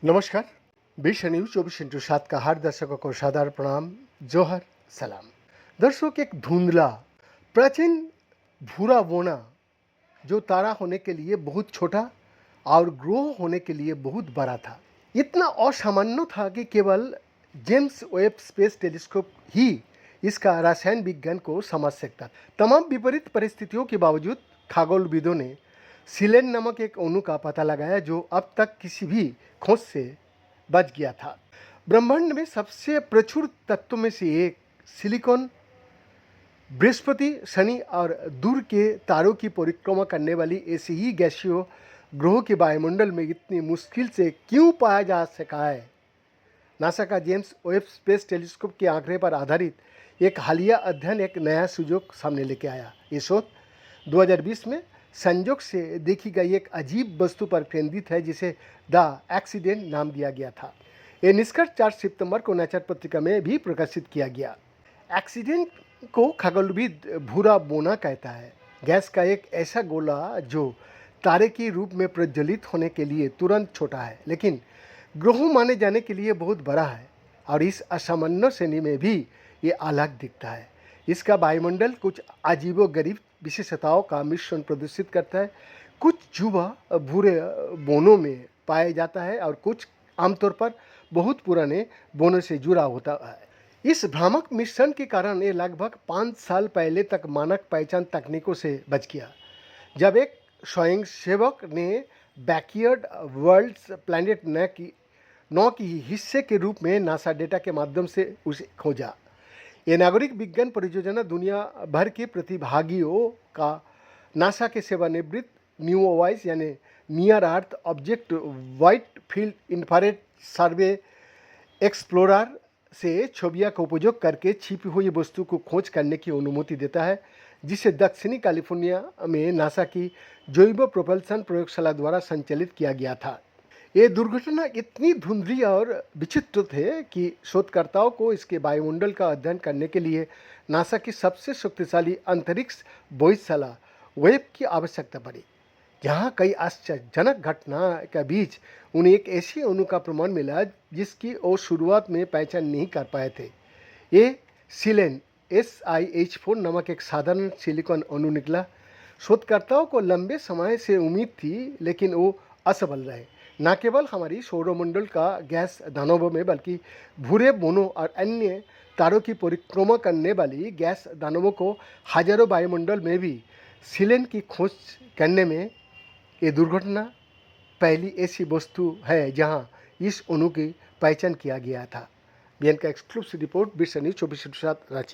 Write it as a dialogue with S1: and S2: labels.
S1: नमस्कार। विश्व news 24x7 का हर दर्शकों को सादर प्रणाम, जोहर, सलाम। दर्शकों, एक धुंधला प्राचीन भूरा बोना जो तारा होने के लिए बहुत छोटा और ग्रह होने के लिए बहुत बड़ा था, इतना असामान्य था कि केवल जेम्स वेब स्पेस टेलीस्कोप ही इसका रसायन विज्ञान को समझ सकता। तमाम विपरीत परिस्थितियों के बावजूद खगोलविदों ने सिलेन नामक एक अणु का पता लगाया जो अब तक किसी भी खोज से बच गया था। ब्रह्मांड में सबसे प्रचुर तत्वों में से एक सिलिकॉन बृहस्पति, शनि और दूर के तारों की परिक्रमा करने वाली ऐसे ही गैसीय ग्रहों के वायुमंडल में इतनी मुश्किल से क्यों पाया जा सका है। नासा का जेम्स वेब स्पेस टेलीस्कोप के आंकड़े पर आधारित एक हालिया अध्ययन एक नया सुजोग सामने लेके आया। ये शोध 2020 में संयोग से देखी गई एक अजीब वस्तु पर केंद्रित है जिसे द एक्सीडेंट नाम दिया गया था। ये निष्कर्ष 4 सितंबर को नेचर पत्रिका में भी प्रकाशित किया गया। एक्सीडेंट को खगोलविद भूरा बोना कहता है। गैस का एक ऐसा गोला जो तारे के रूप में प्रज्वलित होने के लिए तुरंत छोटा है लेकिन ग्रहों माने जाने के लिए बहुत बड़ा है, और इस असामान्य श्रेणी में भी ये अलग दिखता है। इसका वायुमंडल कुछ अजीबोगरीब विशेषताओं का मिश्रण प्रदर्शित करता है। कुछ युवा भूरे बोनों में पाया जाता है और कुछ आमतौर पर बहुत पुराने बोनों से जुड़ा होता है। इस भ्रामक मिश्रण के कारण ये लगभग 5 साल पहले तक मानक पहचान तकनीकों से बच गया, जब एक स्वयंसेवक ने बैकयार्ड वर्ल्ड्स प्लैनेट 9 की हिस्से के रूप में नासा डेटा के माध्यम से उसे खोजा। ये नागरिक विज्ञान परियोजना दुनिया भर के प्रतिभागियों का नासा के सेवानिवृत्त न्यूओवाइस यानी near earth object wide field infrared survey explorer से छवियों का उपयोग करके छिपी हुई वस्तु को खोज करने की अनुमति देता है, जिसे दक्षिणी कैलिफोर्निया में नासा की जैव प्रोपल्सन प्रयोगशाला द्वारा संचालित किया गया था। ये दुर्घटना इतनी धुंधली और विचित्र थे कि शोधकर्ताओं को इसके वायुमंडल का अध्ययन करने के लिए नासा की सबसे शक्तिशाली अंतरिक्ष वेधशाला वेब की आवश्यकता पड़ी, जहां कई आश्चर्यजनक घटना के बीच उन्हें एक ऐसी अणु का प्रमाण मिला जिसकी वो शुरुआत में पहचान नहीं कर पाए थे। ये सिलेन SiH4 नामक एक साधारण सिलिकॉन अणु निकला। शोधकर्ताओं को लंबे समय से उम्मीद थी, लेकिन वो असफल रहे। न केवल हमारी सौरमंडल का गैस दानवों में बल्कि भूरे बोनों और अन्य तारों की परिक्रमा करने वाली गैस दानवों को हजारों वायुमंडल में भी सिलेन की खोज करने में ये दुर्घटना पहली ऐसी वस्तु है जहां इस अणु की पहचान किया गया था। बीएन का एक्सक्लूसिव रिपोर्ट, विश्व न्यूज 24/7 रांची।